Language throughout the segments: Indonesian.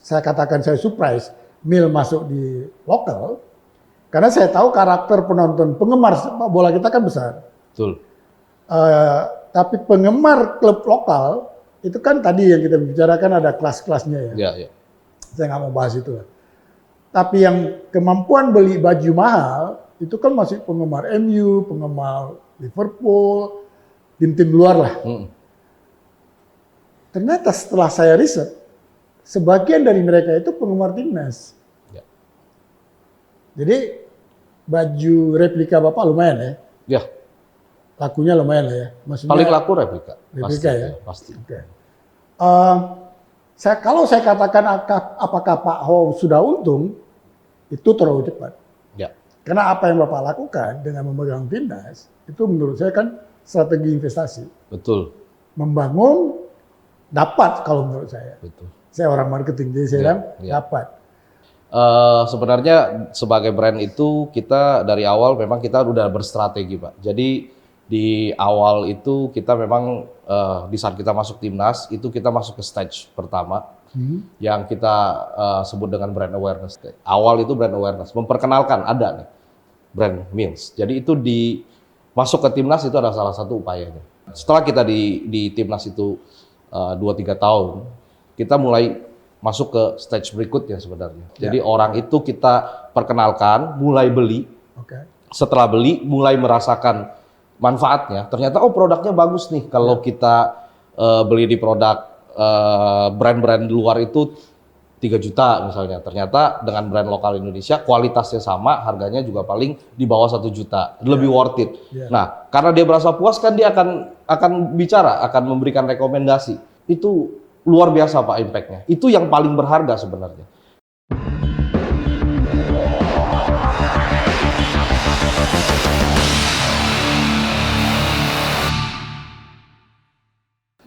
saya katakan saya surprise Mil masuk di lokal, karena saya tahu karakter penonton penggemar sepak bola kita kan besar. Betul. Tapi penggemar klub lokal itu kan tadi yang kita bicarakan ada kelas-kelasnya ya. Ya, ya. Saya nggak mau bahas itu lah. Tapi yang kemampuan beli baju mahal itu kan masih penggemar MU, penggemar Liverpool, tim-tim luar lah. Ternyata setelah saya riset, sebagian dari mereka itu penggemar timnas. Ya. Jadi baju replika Bapak lumayan ya? Ya. Lakunya lumayan lah ya? Maksudnya, Paling laku replika. Replika pasti, ya? Pasti. Okay. Kalau saya katakan apakah Pak Ho sudah untung, itu terlalu cepat. Ya. Karena apa yang Bapak lakukan dengan memegang timnas, itu menurut saya kan strategi investasi. Betul. Membangun dapat kalau menurut saya. Betul. Saya orang marketing, jadi saya bilang dapat. Sebenarnya sebagai brand itu kita dari awal memang kita udah berstrategi, Pak. Jadi di awal itu kita memang di saat kita masuk timnas itu kita masuk ke stage pertama yang kita sebut dengan brand awareness. Awal itu brand awareness, memperkenalkan ada nih brand Mills. Jadi itu masuk ke timnas itu adalah salah satu upayanya. Setelah kita di timnas itu 2-3 tahun, kita mulai masuk ke stage berikutnya sebenarnya. Jadi orang itu kita perkenalkan, mulai beli. Setelah beli, mulai merasakan manfaatnya. Ternyata produknya bagus nih. Kalau kita beli di produk brand-brand luar itu 3 juta misalnya. Ternyata dengan brand lokal Indonesia kualitasnya sama, harganya juga paling di bawah 1 juta. Lebih worth it. Nah, karena dia merasa puas kan dia akan bicara, akan memberikan rekomendasi. Itu luar biasa Pak impact-nya. Itu yang paling berharga sebenarnya.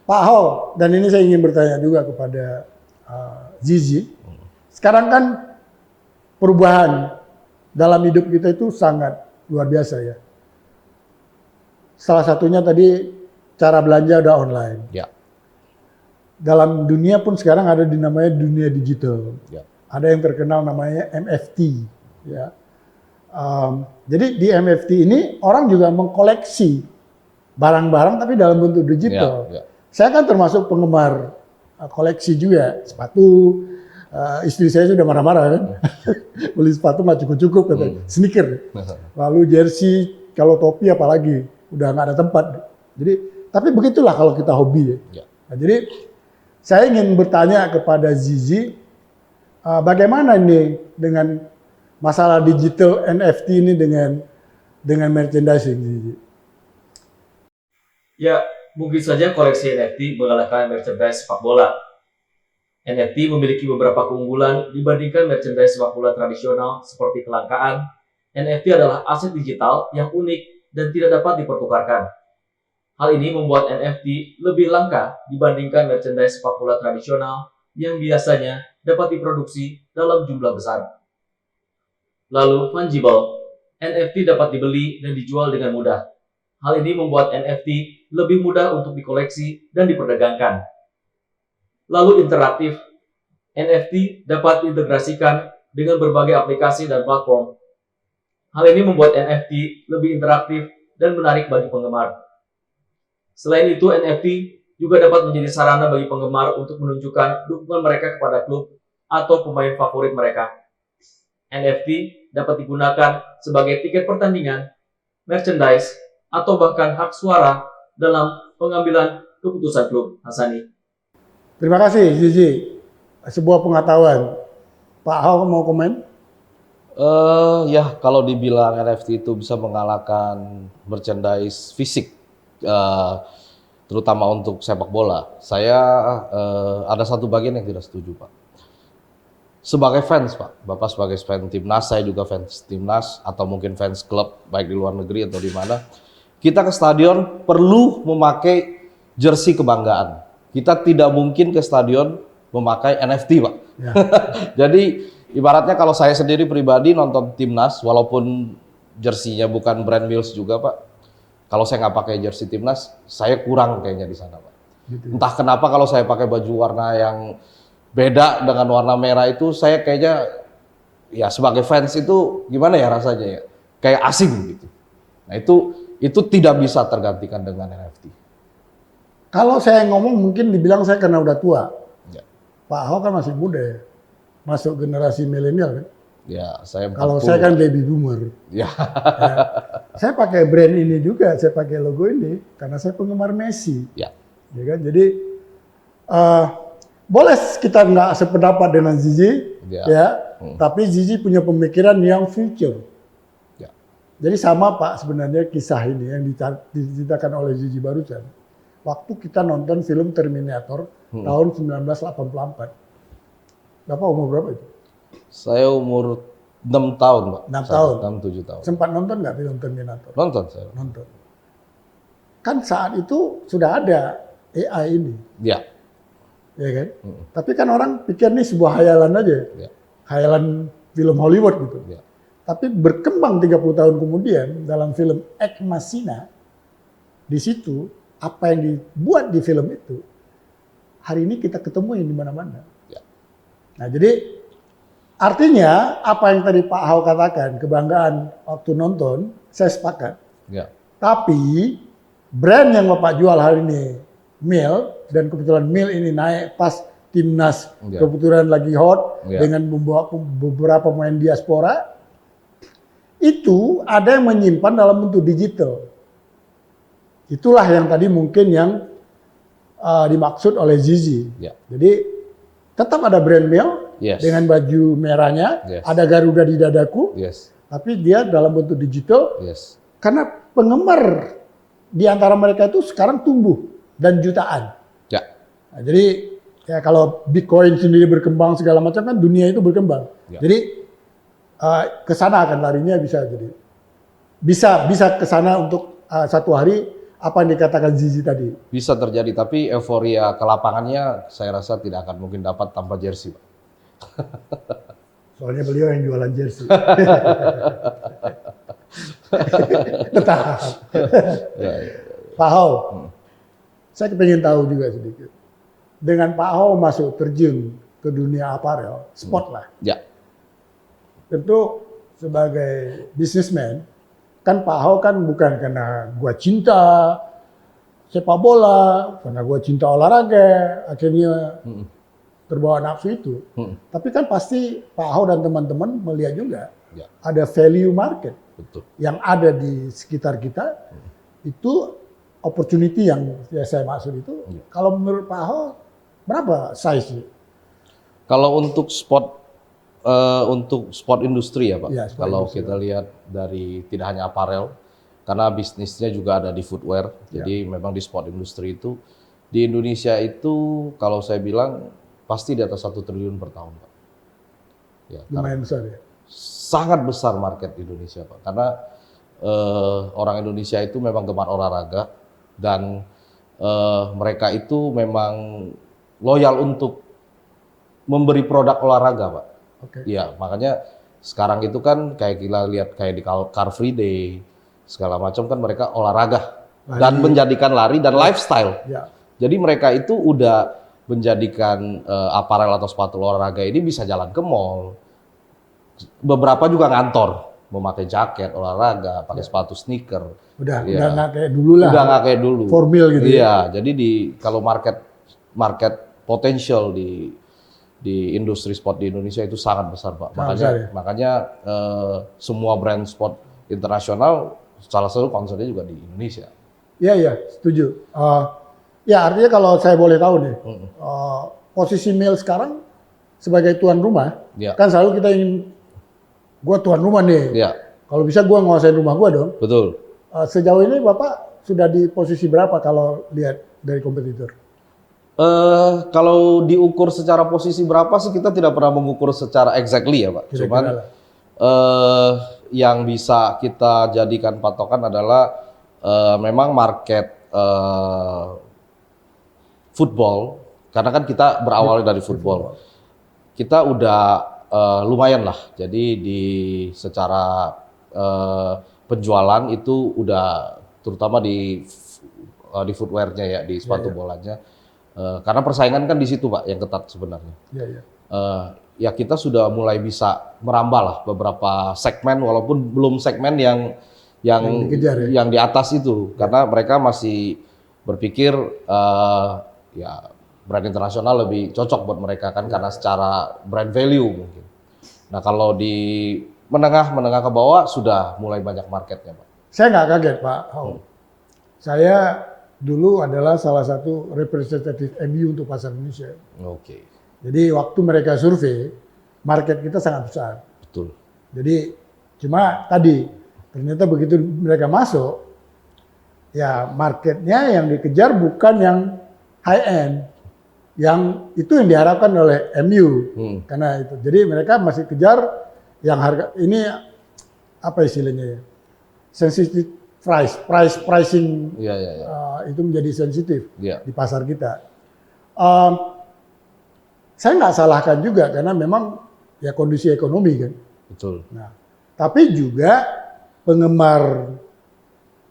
Pak Ho, dan ini saya ingin bertanya juga kepada Zizi. Sekarang kan perubahan dalam hidup kita itu sangat luar biasa ya. Salah satunya tadi cara belanja udah online. Ya. Dalam dunia pun sekarang ada namanya dunia digital. Ya. Ada yang terkenal namanya MFT. Ya. Jadi di MFT ini orang juga mengkoleksi barang-barang tapi dalam bentuk digital. Ya. Saya kan termasuk penggemar koleksi juga sepatu. Istri saya sudah marah-marah kan, beli sepatu nggak cukup-cukup, sneaker. Lalu jersey, kalau topi apalagi, udah nggak ada tempat. Jadi, tapi begitulah kalau kita hobi ya. Nah, jadi saya ingin bertanya kepada Zizi, bagaimana ini dengan masalah digital NFT ini dengan merchandising, Zizi? Ya, mungkin saja koleksi NFT mengalahkan merchandise sepak bola. NFT memiliki beberapa keunggulan dibandingkan merchandise sepak bola tradisional seperti kelangkaan. NFT adalah aset digital yang unik dan tidak dapat dipertukarkan. Hal ini membuat NFT lebih langka dibandingkan merchandise sepak bola tradisional yang biasanya dapat diproduksi dalam jumlah besar. Lalu, fungible. NFT dapat dibeli dan dijual dengan mudah. Hal ini membuat NFT lebih mudah untuk dikoleksi dan diperdagangkan. Lalu interaktif, NFT dapat diintegrasikan dengan berbagai aplikasi dan platform. Hal ini membuat NFT lebih interaktif dan menarik bagi penggemar. Selain itu, NFT juga dapat menjadi sarana bagi penggemar untuk menunjukkan dukungan mereka kepada klub atau pemain favorit mereka. NFT dapat digunakan sebagai tiket pertandingan, merchandise, atau bahkan hak suara dalam pengambilan keputusan klub. Hasani. Terima kasih, Zizi. Sebuah pengetahuan. Pak Ho mau komen? Ya, kalau dibilang NFT itu bisa mengalahkan merchandise fisik, terutama untuk sepak bola, saya ada satu bagian yang tidak setuju, Pak. Sebagai fans, Pak, Bapak sebagai fans timnas, saya juga fans timnas, atau mungkin fans klub, baik di luar negeri atau di mana, kita ke stadion perlu memakai jersey kebanggaan. Kita tidak mungkin ke stadion memakai NFT, Pak. Ya. Jadi ibaratnya kalau saya sendiri pribadi nonton timnas, walaupun jersinya bukan brand Mills juga, Pak. Kalau saya nggak pakai jersey timnas, saya kurang kayaknya di sana, Pak. Gitu. Entah kenapa kalau saya pakai baju warna yang beda dengan warna merah itu saya kayaknya ya sebagai fans itu gimana ya rasanya ya, kayak asing gitu. Nah itu tidak bisa tergantikan dengan NFT. Kalau saya ngomong mungkin dibilang saya karena udah tua. Ya, Pak Ahok kan masih muda ya, masuk generasi milenial kan. ya saya 40. Kalau saya kan baby boomer. Ya, Ya. Saya pakai brand ini juga, saya pakai logo ini karena saya penggemar Messi. ya, Ya kan? Jadi boleh kita nggak sependapat dengan Zizi, Ya. ya, tapi Zizi punya pemikiran yang future. ya, Jadi sama Pak sebenarnya kisah ini yang diceritakan oleh Zizi barusan. Waktu kita nonton film Terminator tahun 1984. Bapak umur berapa itu? saya umur 6 tahun, Pak. 6 tahun. 6-7 tahun. Sempat nonton nggak film Terminator? Nonton saya. Nonton. Kan saat itu sudah ada AI ini, Ya, ya kan? Tapi kan orang pikir ini sebuah hayalan aja, ya, hayalan film Hollywood gitu. ya, Tapi berkembang 30 tahun kemudian dalam film Ex Machina, di situ apa yang dibuat di film itu, hari ini kita ketemu di mana-mana. ya, Nah jadi artinya apa yang tadi Pak Ahok katakan, kebanggaan waktu nonton, saya sepakat. ya, Tapi brand yang Bapak jual hari ini, Mil, dan kebetulan Mil ini naik pas timnas Ya. kebetulan lagi hot Ya. dengan membawa beberapa pemain diaspora, itu ada yang menyimpan dalam bentuk digital. Itulah yang tadi mungkin yang dimaksud oleh Zizi. ya, Jadi tetap ada brand Mil Yes. dengan baju merahnya, Yes. ada Garuda di dadaku, yes, tapi dia dalam bentuk digital. yes, Karena penggemar di antara mereka itu sekarang tumbuh dan jutaan. ya, Nah, jadi ya kalau Bitcoin sendiri berkembang segala macam kan dunia itu berkembang. Ya. Jadi ke sana akan larinya bisa jadi bisa ke sana untuk satu hari apa yang dikatakan Zizi tadi. bisa terjadi. Tapi euforia ke lapangannya saya rasa tidak akan mungkin dapat tanpa jersey, Pak. Soalnya beliau yang jualan jersey. Tetap. Ya, ya, Pak Ho, saya pengen tahu juga sedikit. Dengan Pak Ho masuk terjun ke dunia aparel, sport lah. ya, Tentu sebagai bisnismen, kan Pak Ho kan bukan karena gua cinta sepak bola, karena gua cinta olahraga, akhirnya terbawa nafsu itu. Tapi kan pasti Pak Ho dan teman-teman melihat juga ya, ada value market betul. yang ada di sekitar kita, itu opportunity yang saya maksud itu. Iya. Kalau menurut Pak Ho, berapa size? Kalau untuk sport industri ya Pak. Ya, sport Kalau industri. kita lihat dari tidak hanya aparel, karena bisnisnya juga ada di footwear. Jadi memang di sport industri itu di Indonesia itu kalau saya bilang pasti di atas 1 triliun per tahun Pak. Ya, Lumayan besar ya. sangat besar market di Indonesia Pak. Karena orang Indonesia itu memang gemar olahraga dan mereka itu memang loyal untuk memberi produk olahraga Pak. Oke. Iya, makanya sekarang itu kan kayak kita lihat kayak di Car Free Day segala macam kan mereka olahraga dan menjadikan lari dan lifestyle. Ya. Jadi mereka itu udah menjadikan aparel atau sepatu olahraga ini bisa jalan ke mall. Beberapa juga ngantor memakai jaket olahraga, pakai sepatu sneaker. Udah Iya. nggak kayak dulu lah. Udah nggak kayak dulu. Formil gitu. Iya, jadi kalau market potensial di industri sport di Indonesia itu sangat besar Pak. Sangat besar, ya? Makanya semua brand sport internasional salah satu concernnya juga di Indonesia. Iya, iya, setuju. Ya artinya kalau saya boleh tahu nih, posisi Mil sekarang sebagai tuan rumah, Ya. kan selalu kita ingin, gua tuan rumah nih. Iya, Kalau bisa gua nguasain rumah gua dong. betul. Sejauh ini Bapak sudah di posisi berapa kalau lihat dari kompetitor? Kalau diukur secara posisi berapa sih kita tidak pernah mengukur secara exactly ya Pak. Kira-kira Cuman lah. yang bisa kita jadikan patokan adalah memang market football, karena kan kita berawal dari football. Kita udah lumayan lah. Jadi secara penjualan itu udah terutama di footwear-nya ya, di sepatu bolanya Karena persaingan kan di situ Pak yang ketat sebenarnya. Iya, iya. Ya kita sudah mulai bisa merambah lah beberapa segmen walaupun belum segmen yang dikejar, ya? yang di atas itu karena mereka masih berpikir ya brand internasional lebih cocok buat mereka kan karena secara brand value mungkin. Nah kalau di menengah ke bawah sudah mulai banyak marketnya Pak. Saya nggak kaget Pak Hao. Saya dulu adalah salah satu representatif MU untuk pasar Indonesia. Oke. Jadi waktu mereka survei, market kita sangat besar. Betul. Jadi cuma tadi ternyata begitu mereka masuk, ya marketnya yang dikejar bukan yang high end, yang itu yang diharapkan oleh MU karena itu. Jadi mereka masih kejar yang harga ini apa istilahnya ya, sensitive pricing Iya. itu menjadi sensitif Iya. di pasar kita. Saya nggak salahkan juga karena memang ya kondisi ekonomi kan. Betul. Nah, tapi juga penggemar,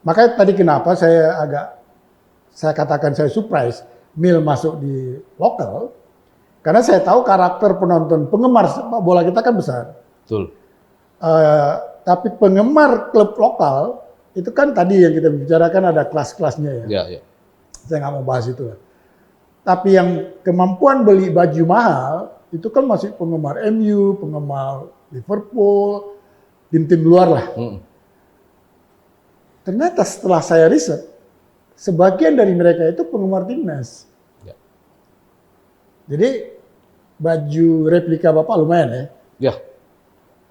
makanya tadi kenapa saya katakan saya surprise Mil masuk di lokal, karena saya tahu karakter penonton penggemar sepak bola kita kan besar. Betul. Tapi penggemar klub lokal itu kan tadi yang kita bicarakan ada kelas-kelasnya ya. Iya. Saya nggak mau bahas itu lah. Tapi yang kemampuan beli baju mahal itu kan masih penggemar MU, penggemar Liverpool, tim-tim luar lah. Ternyata setelah saya riset, sebagian dari mereka itu penggemar timnas. Ya. Jadi baju replika Bapak lumayan ya? Ya.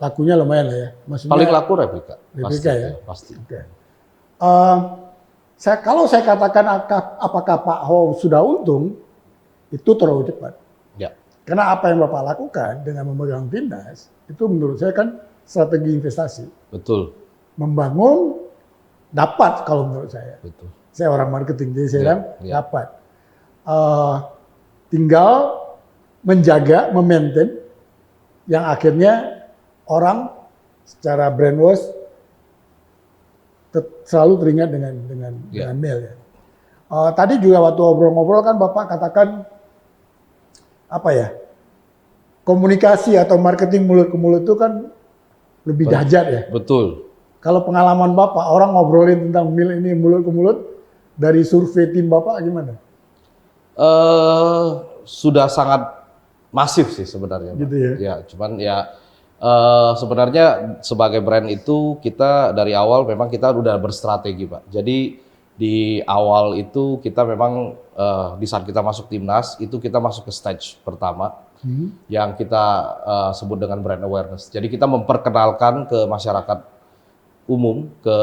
Lakunya lumayan lah ya? Maksudnya, Paling laku replika. Replika pasti, ya? Pasti. Okay. Kalau saya katakan apakah Pak Ho sudah untung, itu terlalu cepat. Ya. Karena apa yang Bapak lakukan dengan memegang timnas, itu menurut saya kan strategi investasi. Betul. Membangun dapat kalau menurut saya. Betul. Saya orang marketing, jadi saya bilang dapat. Tinggal menjaga, memaintain, yang akhirnya orang secara brainwash selalu teringat dengan Mil ya. Tadi juga waktu ngobrol-ngobrol kan Bapak katakan apa ya, komunikasi atau marketing mulut ke mulut itu kan lebih dahsyat ya. Betul. Kalau pengalaman Bapak, orang ngobrolin tentang Mil ini mulut ke mulut, dari survei tim Bapak gimana? Sudah sangat masif sih sebenarnya. Gitu ya? Ya, cuman ya sebenarnya sebagai brand itu kita dari awal memang kita udah berstrategi Pak. Jadi di awal itu kita memang di saat kita masuk timnas itu kita masuk ke stage pertama yang kita sebut dengan brand awareness. Jadi kita memperkenalkan ke masyarakat umum, ke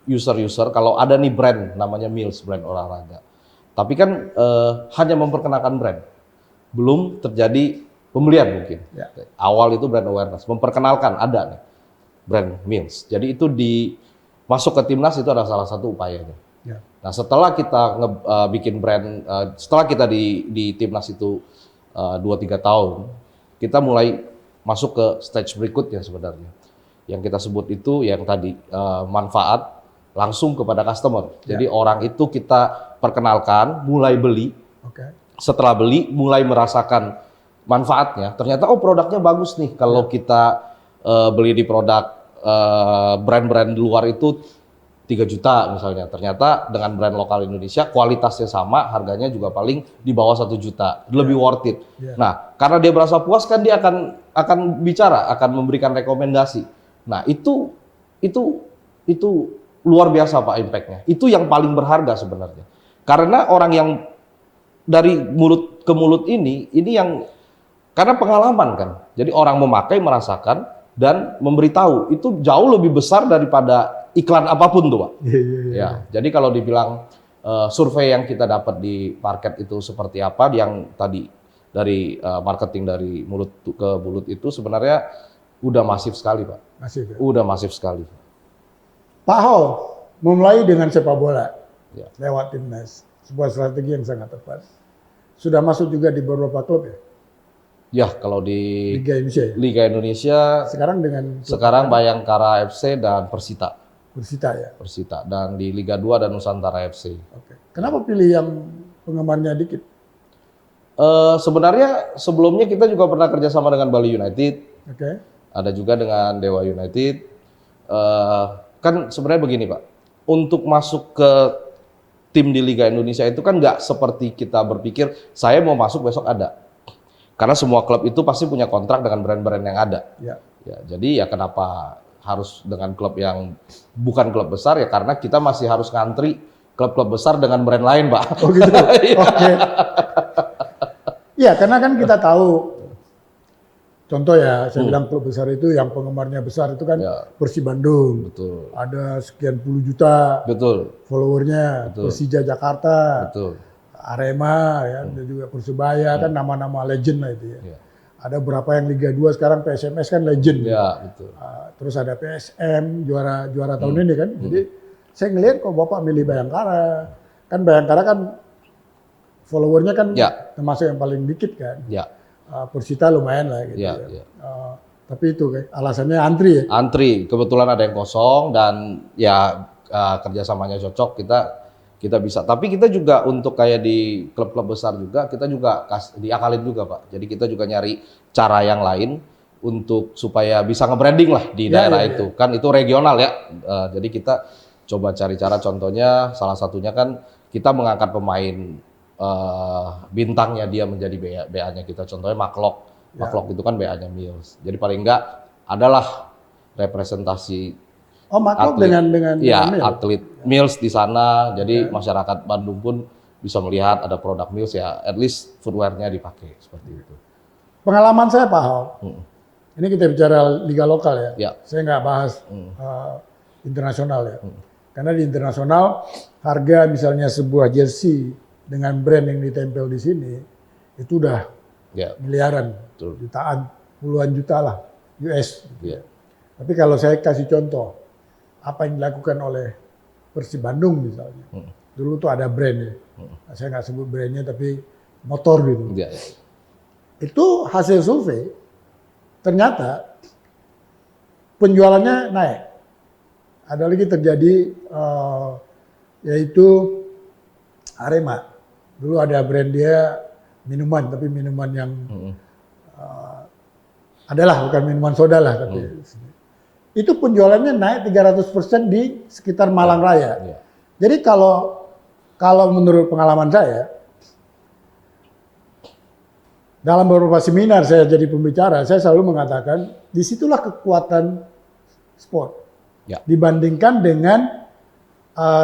user-user kalau ada nih brand namanya Mills, brand olahraga. Tapi kan hanya memperkenalkan brand, belum terjadi pembelian mungkin. Ya. Awal itu brand awareness, memperkenalkan ada nih brand Mills. Jadi itu masuk ke timnas itu adalah salah satu upayanya. Ya. Nah setelah kita bikin brand, setelah kita di timnas itu 2-3 tahun, kita mulai masuk ke stage berikutnya sebenarnya. Yang kita sebut itu yang tadi manfaat langsung kepada customer. Jadi orang itu kita perkenalkan, mulai beli. Okay. Setelah beli, mulai merasakan manfaatnya. Ternyata produknya bagus nih. Kalau kita beli di produk brand-brand luar itu 3 juta misalnya. Ternyata dengan brand lokal Indonesia kualitasnya sama, harganya juga paling di bawah 1 juta. Lebih worth it. Nah, karena dia merasa puas kan dia akan bicara, akan memberikan rekomendasi. Nah, itu luar biasa Pak impact-nya. Itu yang paling berharga sebenarnya. Karena orang yang dari mulut ke mulut ini yang karena pengalaman kan. Jadi orang memakai, merasakan dan memberitahu itu jauh lebih besar daripada iklan apapun tuh Pak. Ya, jadi kalau dibilang survei yang kita dapat di market itu seperti apa, yang tadi dari marketing dari mulut ke mulut itu sebenarnya udah masif sekali Pak. Masif ya? Udah masif sekali. Pak Ho memulai dengan sepak bola lewat timnas, sebuah strategi yang sangat tepat. Sudah masuk juga di beberapa klub ya? Ya, kalau di Liga Indonesia sekarang Bayangkara FC dan Persita ya. Dan di Liga 2 dan Nusantara FC. Oke. Kenapa pilih yang penggemarnya dikit? Sebenarnya sebelumnya kita juga pernah kerjasama dengan Bali United, Oke. ada juga dengan Dewa United. Kan sebenarnya begini Pak, untuk masuk ke tim di Liga Indonesia itu kan nggak seperti kita berpikir saya mau masuk besok ada. Karena semua klub itu pasti punya kontrak dengan brand-brand yang ada. Ya. Ya, jadi ya kenapa harus dengan klub yang bukan klub besar ya karena kita masih harus ngantri klub-klub besar dengan brand lain, Pak. Oh gitu. Oke. Iya, karena kan kita tahu. Contoh ya, saya bilang klub besar itu yang penggemarnya besar itu kan Ya. Persib Bandung. Betul. Ada sekian puluh juta Betul. followernya. Betul. Persija Jakarta, Betul. Arema, ya, dan juga Persebaya kan nama-nama legend lah itu ya. Ya. Ada berapa yang Liga 2 sekarang PSMS kan legend. Ya, betul. Terus ada PSM juara tahun ini kan. Jadi saya ngelihat kok Bapak milih Bayangkara. Kan Bayangkara kan followernya kan Ya. termasuk yang paling dikit kan. Ya. Persita lumayan lah gitu. Ya, Ya. ya. Tapi itu kayak alasannya antri ya. Antri, kebetulan ada yang kosong dan ya kerjasamanya cocok kita bisa. Tapi kita juga untuk kayak di klub-klub besar juga kita juga diakalin juga Pak. Jadi kita juga nyari cara yang lain untuk supaya bisa nge-branding lah di Ya, daerah ya, itu. Kan itu regional ya. Jadi kita coba cari cara, contohnya salah satunya kan kita mengangkat pemain bintangnya dia menjadi BA-nya kita. Contohnya Maklok. Ya. Maklok itu kan BA-nya Mills. Jadi paling enggak adalah representasi Oh, Maklok atlet. dengan Iya, Mil. atlet Mills di sana. Jadi Ya. masyarakat Bandung pun bisa melihat ada produk Mills ya, at least footwear-nya dipakai seperti itu. Pengalaman saya Pak Hao, Hmm. ini kita bicara liga lokal ya. Ya. Saya nggak bahas Hmm. internasional ya. Karena di internasional harga misalnya sebuah jersey dengan brand yang ditempel di sini itu udah Ya, miliaran, betul. jutaan, puluhan juta lah US. Ya. Tapi kalau saya kasih contoh apa yang dilakukan oleh Persib Bandung misalnya, dulu tuh ada brand ya. Nah, saya nggak sebut brandnya tapi motor gitu. Ya. Itu hasil survei ternyata penjualannya naik. Ada lagi terjadi yaitu Arema. Dulu ada brand dia minuman, tapi minuman yang adalah bukan minuman soda lah, tapi itu penjualannya naik 300% di sekitar Malang Raya. Ya. Jadi kalau menurut pengalaman saya, dalam beberapa seminar saya jadi pembicara, saya selalu mengatakan disitulah kekuatan sport Ya. dibandingkan dengan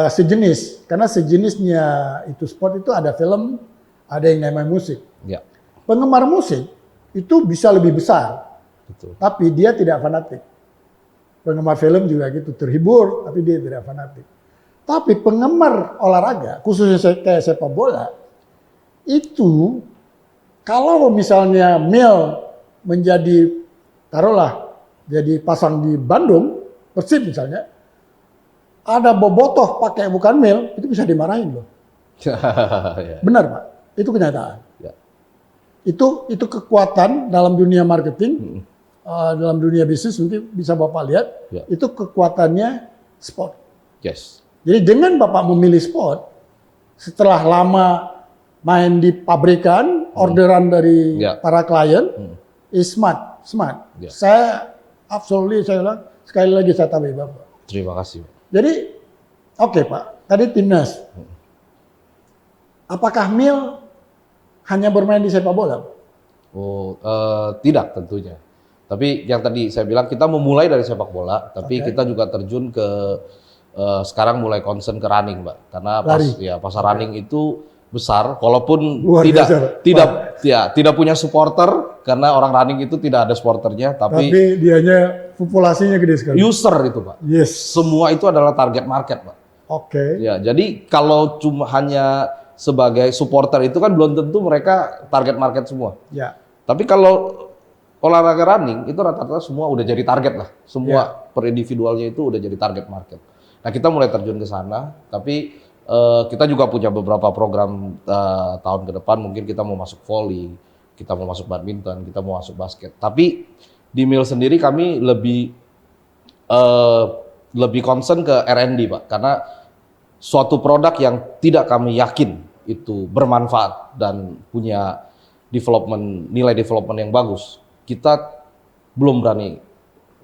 sejenis, karena sejenisnya itu sport itu ada film, ada yang namanya musik. Ya. Penggemar musik itu bisa lebih besar, Betul. tapi dia tidak fanatik. Penggemar film juga gitu, terhibur, tapi dia tidak fanatik. Tapi penggemar olahraga, khususnya kayak sepak bola, itu kalau misalnya Mil menjadi, taruhlah, jadi pasang di Bandung, Persib misalnya, ada bobotoh pakai bukan Mil, itu bisa dimarahin loh. Ya. Benar Pak, itu kenyataan. Ya. Itu kekuatan dalam dunia marketing, dalam dunia bisnis, mungkin bisa Bapak lihat, Ya. itu kekuatannya sport. Yes. Jadi dengan Bapak memilih sport, setelah lama main di pabrikan, orderan dari Ya. para klien, is smart. Ya. Saya bilang, sekali lagi saya tambahin Bapak. Terima kasih. Jadi, oke Pak, tadi timnas. Apakah Mil hanya bermain di sepak bola? Oh, tidak tentunya. Tapi yang tadi saya bilang kita memulai dari sepak bola, tapi Oke. kita juga terjun ke sekarang mulai concern ke running, Mbak. Karena Lari. pasar running itu besar, walaupun Luar biasa, tidak punya supporter karena orang running itu tidak ada supporternya, Tapi tapi dianya populasinya gede sekali. user itu, Pak. Yes. Semua itu adalah target market, Pak. Oke. Ya, jadi kalau cuma hanya sebagai supporter itu kan belum tentu mereka target market semua. Ya. Tapi kalau olahraga running itu rata-rata semua udah jadi target lah. Semua per individualnya itu udah jadi target market. Nah, kita mulai terjun ke sana, tapi kita juga punya beberapa program tahun ke depan. Mungkin kita mau masuk volley, kita mau masuk badminton, kita mau masuk basket. Tapi di Mil sendiri kami lebih concern ke R&D, Pak, karena suatu produk yang tidak kami yakin itu bermanfaat dan punya nilai development yang bagus, kita belum berani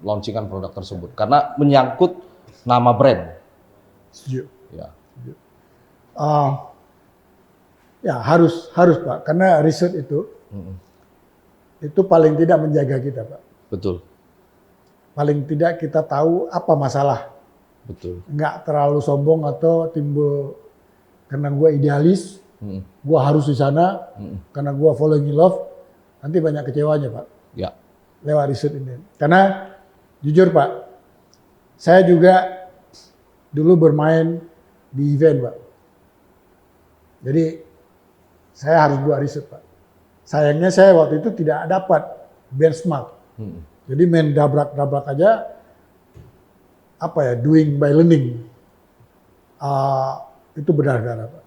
launchingkan produk tersebut karena menyangkut nama brand. Setuju. Ya. Ya harus Pak, karena riset itu paling tidak menjaga kita Pak. Betul. Paling tidak kita tahu apa masalah. Betul. Nggak terlalu sombong atau timbul karena gue idealis, gue harus di sana, karena gue falling in love, nanti banyak kecewanya Pak. Ya. Lewat riset ini. Karena jujur Pak, saya juga dulu bermain di event Pak. Jadi saya harus buat riset Pak. Sayangnya saya waktu itu tidak dapat benchmark. Jadi main dabrak-dabrak aja, doing by learning. Itu benar-benar Pak.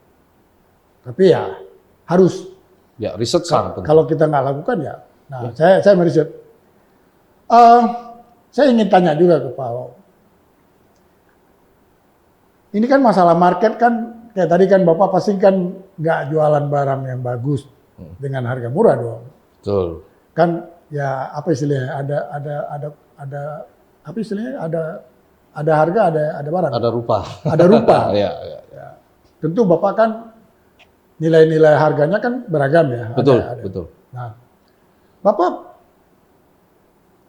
Tapi ya harus. Ya, riset sangat penting. Kalau kita nggak lakukan ya. Nah, saya meriset. Saya ingin tanya juga ke Pak Wow. Ini kan masalah market kan, kayak tadi kan Bapak pasti kan nggak jualan barang yang bagus dengan harga murah dong. Betul. Kan ya apa istilahnya, ada apa istilahnya, ada harga, ada barang. Ada rupa. Ada rupa. Ya. Tentu Bapak kan nilai-nilai harganya kan beragam ya. Betul, ada. betul. Nah, Bapak,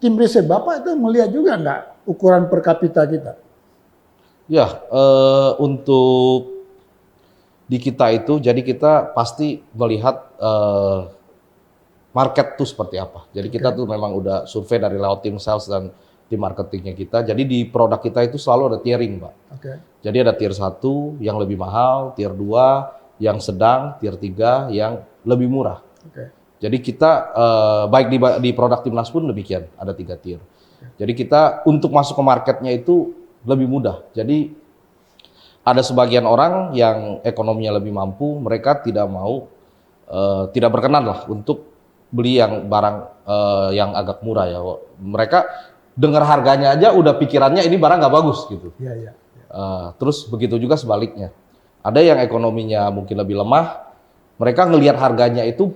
tim riset Bapak itu melihat juga nggak ukuran per kapita kita? Ya, untuk di kita itu, jadi kita pasti melihat market tuh seperti apa. Jadi kita tuh memang udah survei dari lewat tim sales dan tim marketingnya kita. Jadi di produk kita itu selalu ada tiering, Pak. Jadi ada tier 1 yang lebih mahal, tier 2 yang sedang, tier 3 yang lebih murah. Jadi kita baik di produk Timnas pun demikian, ada 3 tier. Jadi kita untuk masuk ke marketnya itu lebih mudah. Jadi ada sebagian orang yang ekonominya lebih mampu, mereka tidak mau, tidak berkenan lah untuk beli yang barang yang agak murah ya. Mereka dengar harganya aja udah pikirannya ini barang nggak bagus gitu. Terus begitu juga sebaliknya. Ada yang ekonominya mungkin lebih lemah, mereka ngelihat harganya itu,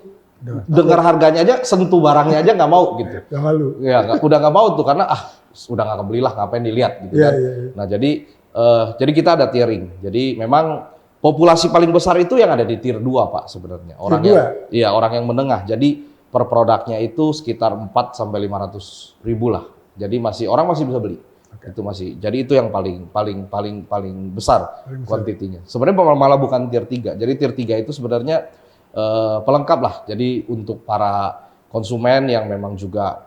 dengar harganya aja, sentuh barangnya aja nggak mau gitu. Gak malu. Ya, udah nggak mau tuh karena udah nggak kebelilah, ngapain dilihat gitu kan. Nah jadi kita ada tiering. Jadi memang populasi paling besar itu yang ada di tier 2 Pak sebenarnya. Orang yang menengah. Jadi per produknya itu sekitar 4 sampai 500 ribu lah. Jadi orang masih bisa beli. Itu masih. Jadi itu yang paling besar kuantitinya. Sebenarnya malah bukan tier 3. Jadi tier 3 itu sebenarnya pelengkap lah. Jadi untuk para konsumen yang memang juga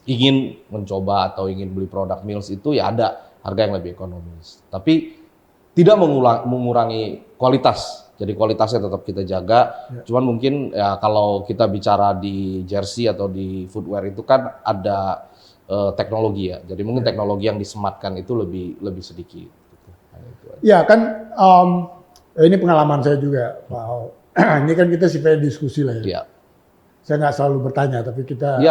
ingin mencoba atau ingin beli produk Mills itu ya ada harga yang lebih ekonomis. Tapi tidak mengurangi kualitas. Jadi kualitasnya tetap kita jaga. Cuman mungkin ya kalau kita bicara di jersey atau di footwear itu kan ada teknologi ya. Jadi mungkin teknologi yang disematkan itu lebih sedikit. Ya kan ini pengalaman saya juga Pak. Ini kan kita sifatnya diskusi lah ya. Saya nggak selalu bertanya, tapi kita.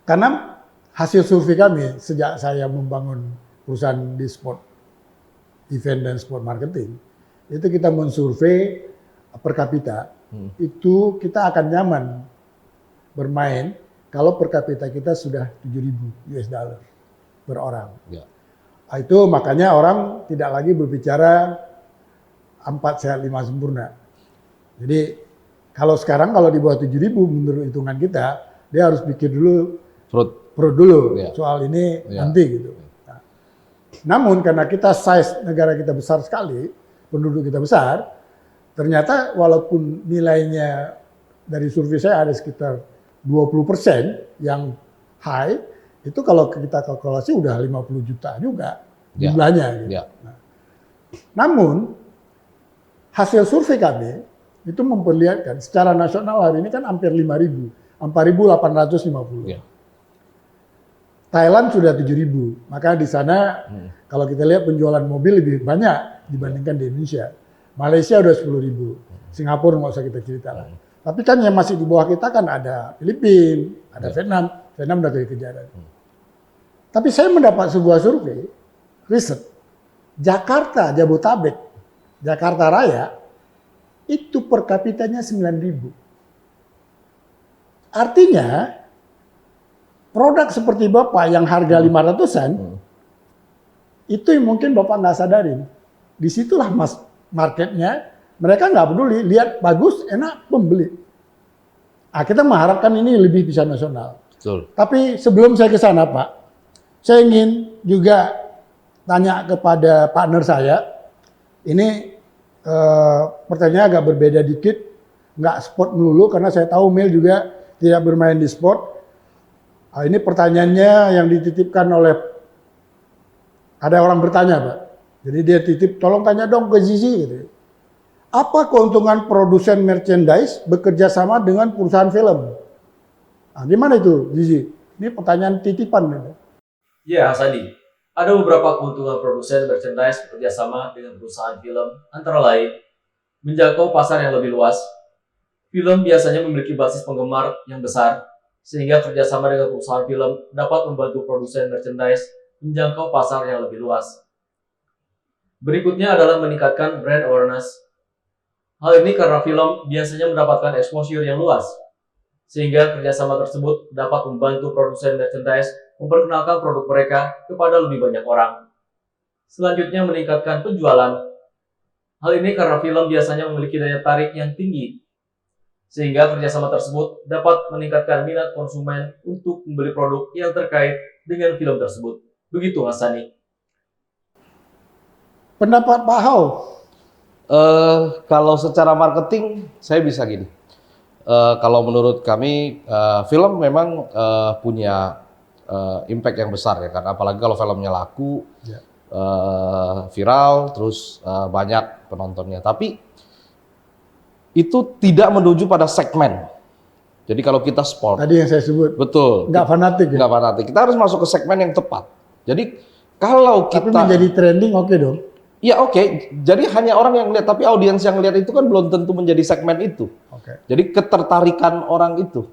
Karena hasil survei kami sejak saya membangun perusahaan di sport event dan sport marketing, itu kita mensurvei per kapita, itu kita akan nyaman bermain kalau per kapita kita sudah 7.000 US dollar per orang. Itu makanya orang tidak lagi berbicara 4 sehat 5 sempurna. Jadi kalau sekarang kalau di bawah 7.000 menurut hitungan kita, dia harus pikir dulu perut dulu soal ini nanti gitu. Nah, namun karena kita size negara kita besar sekali, penduduk kita besar, ternyata walaupun nilainya dari survei saya ada sekitar 20% yang high, itu kalau kita kalkulasi udah 50 juta juga jumlahnya. Gitu. Nah, namun hasil survei kami itu memperlihatkan secara nasional hari ini kan hampir 5.000, 4.850. Thailand sudah 7.000, maka di sana kalau kita lihat penjualan mobil lebih banyak dibandingkan di Indonesia. Malaysia udah 10.000, Singapura nggak usah kita cerita lah. Tapi kan yang masih di bawah kita kan ada Filipina, ada Vietnam udah kejaran. Tapi saya mendapat sebuah survei, riset, Jakarta, Jabotabek, Jakarta Raya, itu per kapitanya 9.000. Artinya, produk seperti Bapak yang harga 500-an, itu yang mungkin Bapak nggak sadarin. Disitulah marketnya, mereka nggak peduli, lihat bagus, enak, pembeli. Nah, kita mengharapkan ini lebih bisa nasional. Betul. Tapi sebelum saya ke sana, Pak, saya ingin juga tanya kepada partner saya. Ini pertanyaan agak berbeda dikit, nggak sport melulu karena saya tahu Mil juga tidak bermain di sport. Ini pertanyaannya yang dititipkan oleh ada orang bertanya, Pak. Jadi dia titip, tolong tanya dong ke Zizi. Gitu. Apa keuntungan produsen merchandise bekerja sama dengan perusahaan film? Nah, gimana itu, Zizi? Ini pertanyaan titipan. Gitu. Ya, Hasani. Ada beberapa keuntungan produsen merchandise bekerjasama dengan perusahaan film, antara lain menjangkau pasar yang lebih luas. Film biasanya memiliki basis penggemar yang besar, sehingga kerjasama dengan perusahaan film dapat membantu produsen merchandise menjangkau pasar yang lebih luas. Berikutnya adalah meningkatkan brand awareness. Hal ini karena film biasanya mendapatkan exposure yang luas, sehingga kerjasama tersebut dapat membantu produsen merchandise memperkenalkan produk mereka kepada lebih banyak orang. Selanjutnya meningkatkan penjualan. Hal ini karena film biasanya memiliki daya tarik yang tinggi, sehingga kerjasama tersebut dapat meningkatkan minat konsumen untuk membeli produk yang terkait dengan film tersebut. Begitu, Mas Sani. Pendapat Pak Hao? Kalau secara marketing, saya bisa gini. Kalau menurut kami, film memang punya impact yang besar ya, karena apalagi kalau filmnya laku, viral, terus banyak penontonnya. Tapi itu tidak menuju pada segmen. Jadi kalau kita sport, Tadi yang saya sebut, betul, nggak fanatik ya? nggak fanatik. Kita harus masuk ke segmen yang tepat. Jadi kalau Tapi kita menjadi trending oke dong. ya oke. Jadi hanya orang yang lihat, tapi audiens yang lihat itu kan belum tentu menjadi segmen itu. Oke. Jadi ketertarikan orang itu.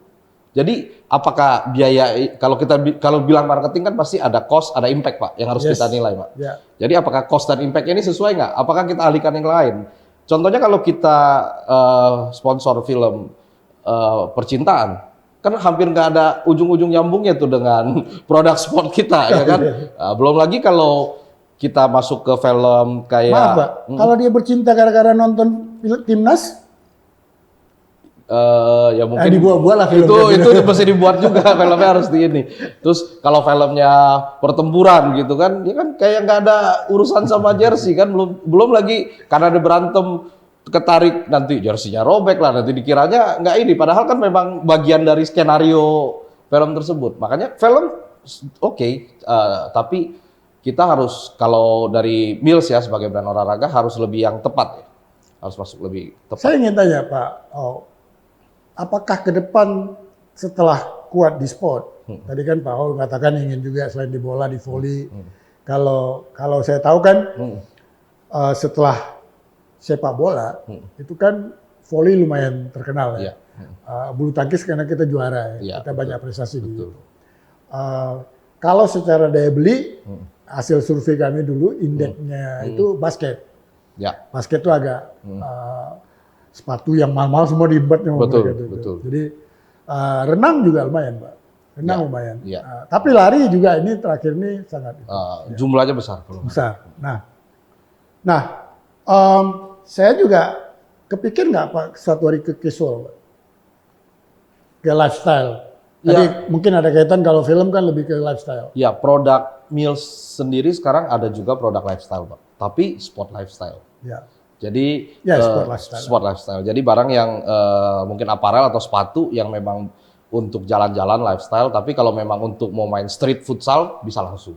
Jadi apakah biaya, kalau bilang marketing kan pasti ada cost, ada impact Pak, yang harus Yes. kita nilai Pak. Ya. Jadi apakah cost dan impact ini sesuai nggak? Apakah kita alihkan yang lain? Contohnya kalau kita sponsor film percintaan, kan hampir nggak ada ujung-ujung nyambungnya tuh dengan produk sport kita, ya kan? Belum lagi kalau kita masuk ke film kayak, Maaf Pak, kalau dia bercinta gara-gara nonton film Timnas, ya mungkin dibuat-buat lah filmnya. itu mesti dibuat juga filmnya harus di ini. Terus kalau filmnya pertempuran gitu kan, dia kan kayak nggak ada urusan sama jersey kan, belum lagi karena ada berantem ketarik nanti jersey-nya robek lah, nanti dikiranya nggak ini, padahal kan memang bagian dari skenario film tersebut. Makanya film oke, tapi kita harus, kalau dari Mills ya sebagai brand olahraga harus lebih yang tepat ya, harus masuk lebih tepat. Saya ingin tanya Pak, apakah ke depan setelah kuat di sport, tadi kan Pak Hao katakan ingin juga selain di bola, di volley. Kalau saya tahu kan setelah sepak bola itu kan volley lumayan terkenal ya. Bulu tangkis karena kita juara ya, kita banyak prestasi di situ. Kalau secara daya beli, hasil survei kami dulu indeksnya itu basket. Ya. Basket itu agak sepatu yang mahal-mahal semua dibuat sama Betul, mereka itu. betul. Jadi renang juga lumayan Pak, renang Ya, lumayan. ya. Tapi lari juga ini terakhir ini sangat Jumlahnya besar. Kalau besar. Nah, saya juga kepikir nggak Pak suatu hari ke casual, Pak? Ke lifestyle. Tadi mungkin ada kaitan kalau film kan lebih ke lifestyle. ya, produk Mills sendiri sekarang ada juga produk lifestyle Pak, tapi sport lifestyle. Ya. Jadi Ya, sport lifestyle. sport lifestyle. Jadi barang yang mungkin aparel atau sepatu yang memang untuk jalan-jalan lifestyle, tapi kalau memang untuk mau main street futsal bisa langsung.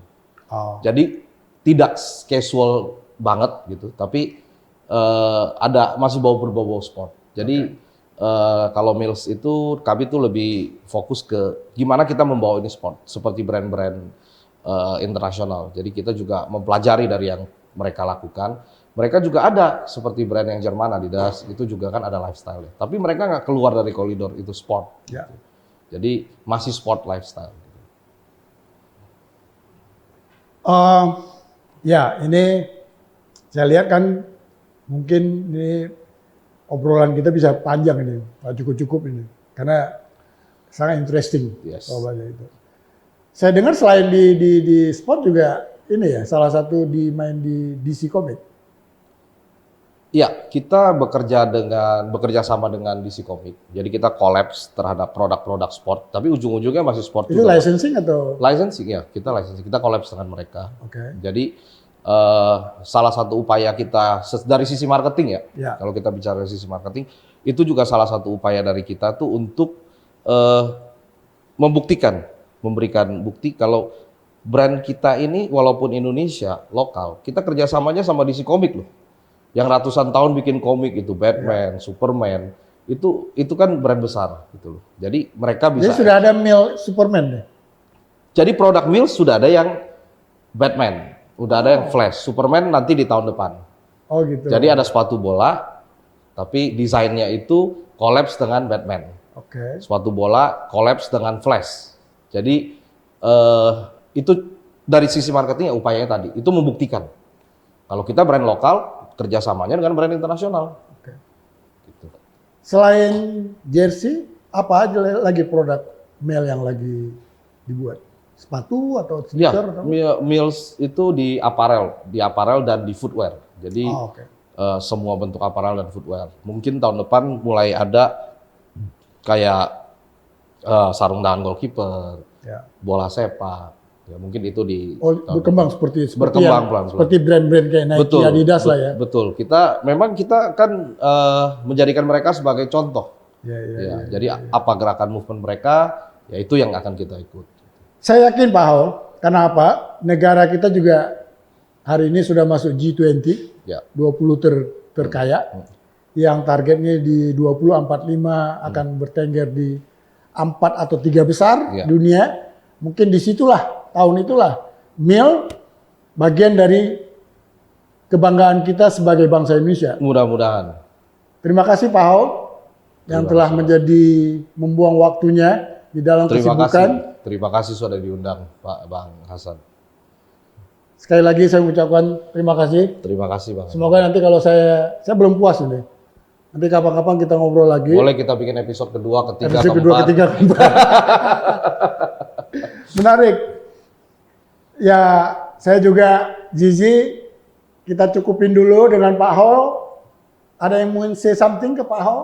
Jadi tidak casual banget gitu, tapi ada masih berbau sport. Jadi kalau Mills itu kami tuh lebih fokus ke gimana kita membawa ini sport seperti brand-brand internasional. Jadi kita juga mempelajari dari yang mereka lakukan. Mereka juga ada seperti brand yang Jerman, Adidas, itu juga kan ada lifestyle. Tapi mereka nggak keluar dari koridor itu sport. Ya. Jadi masih sport lifestyle. Ya, ini Saya lihat kan mungkin ini obrolan kita bisa panjang ini, nggak cukup ini, karena sangat interesting Yes. soalnya itu. Saya dengar selain di sport juga ini ya, salah satu main di DC Comics. Iya, kita bekerja sama dengan DC Comic. Jadi kita collabs terhadap produk-produk sport, tapi ujung-ujungnya masih sport Itu juga. licensing atau? Licensing ya, kita licensing, kita collabs dengan mereka. Oke. Jadi salah satu upaya kita dari sisi marketing ya, Ya. kalau kita bicara dari sisi marketing, itu juga salah satu upaya dari kita tuh untuk memberikan bukti kalau brand kita ini walaupun Indonesia lokal, kita kerjasamanya sama DC Comic loh. Yang ratusan tahun bikin komik itu Batman, Superman, itu kan brand besar gitu loh. Jadi mereka bisa. Jadi sudah ada Mil Superman nih. Jadi produk Mills sudah ada yang Batman, udah ada yang Flash, Superman nanti di tahun depan. Oh gitu. Jadi ada sepatu bola, tapi desainnya itu collabs dengan Batman. Oke. Sepatu bola collabs dengan Flash. Jadi itu dari sisi marketing ya upayanya tadi, itu membuktikan kalau kita brand lokal kerjasamanya dengan brand internasional. Oke. Gitu. Selain jersey, apa aja lagi produk Mel yang lagi dibuat? Sepatu atau Ya, sneaker? Atau? Mills itu di apparel dan di footwear. Jadi Oh, oke. semua bentuk apparel dan footwear. Mungkin tahun depan mulai ada kayak sarung tangan goalkeeper, Ya. bola sepak. Ya, mungkin itu di Oh, berkembang seperti Berkembang yang- pelan-pelan. seperti brand-brand kayak Nike, Adidas lah ya. Betul. Kita kan menjadikan mereka sebagai contoh. Ya, ya, Ya, ya. jadi apa gerakan movement mereka, ya itu yang akan kita ikut. Saya yakin Pak Hao, karena apa? Negara kita juga hari ini sudah masuk G20, Ya. 20 terkaya, yang targetnya di 2045 akan bertengger di 4 atau 3 besar Ya. dunia. Mungkin disitulah, tahun itulah, Mil bagian dari kebanggaan kita sebagai bangsa Indonesia. Mudah-mudahan. Terima kasih Pak Hao yang Terima telah kasih, membuang waktunya di dalam Terima kesibukan. kasih. Terima kasih sudah diundang, Pak Bang Hasan. Sekali lagi saya ucapkan terima kasih. Terima kasih, Bang. Semoga nanti kalau saya belum puas ini. Nanti kapan-kapan kita ngobrol lagi. Boleh kita bikin episode kedua, ketiga, Episode kedua, keempat. ketiga, keempat. Menarik. Ya, saya juga Zizi, kita cukupin dulu dengan Pak Ho. Ada yang mau say something ke Pak Ho?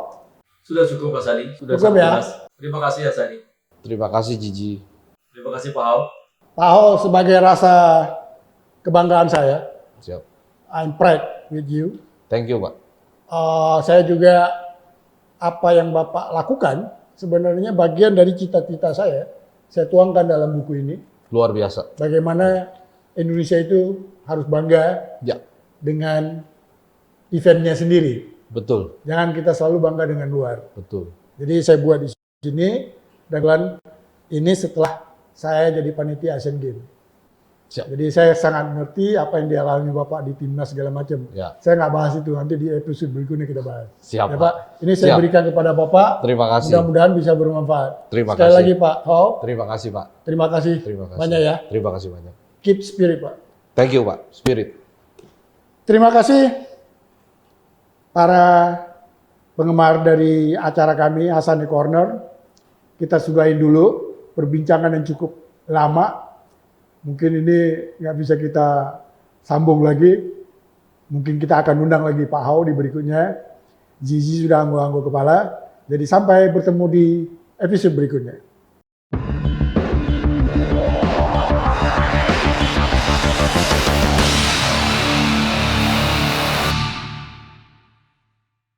Sudah cukup Mas Sani, sudah Cukup sangat ya? jelas. Terima kasih ya Sani. Terima kasih, Gigi. Terima kasih Pak Hao. Pak Ho sebagai rasa kebanggaan saya, Siap. I'm proud with you. Thank you, Pak. Saya juga apa yang Bapak lakukan sebenarnya bagian dari cita-cita saya. Saya tuangkan dalam buku ini. Luar biasa. Bagaimana Indonesia itu harus bangga Ya, dengan eventnya sendiri. betul. Jangan kita selalu bangga dengan luar. Betul. Jadi saya buat di sini dan ini setelah saya jadi panitia Asian Games. Siap. Jadi saya sangat mengerti apa yang dialami Bapak di timnas segala macam. Ya. Saya nggak bahas itu, nanti di episode berikutnya kita bahas. Siap, Ya Pak. Pak, ini saya Siap. berikan kepada Bapak. Terima kasih. Mudah-mudahan bisa bermanfaat. Terima Sekali kasih. lagi Pak Hao, Terima kasih, Pak. terima kasih, Terima kasih. banyak ya. Terima kasih banyak. Keep spirit Pak. Thank you, Pak. Spirit. Terima kasih para penggemar dari acara kami Hasan di Corner. Kita sudahin dulu perbincangan yang cukup lama. Mungkin ini nggak bisa kita sambung lagi. Mungkin kita akan undang lagi Pak Hao di berikutnya. Zizi sudah anggo-anggo kepala. Jadi sampai bertemu di episode berikutnya.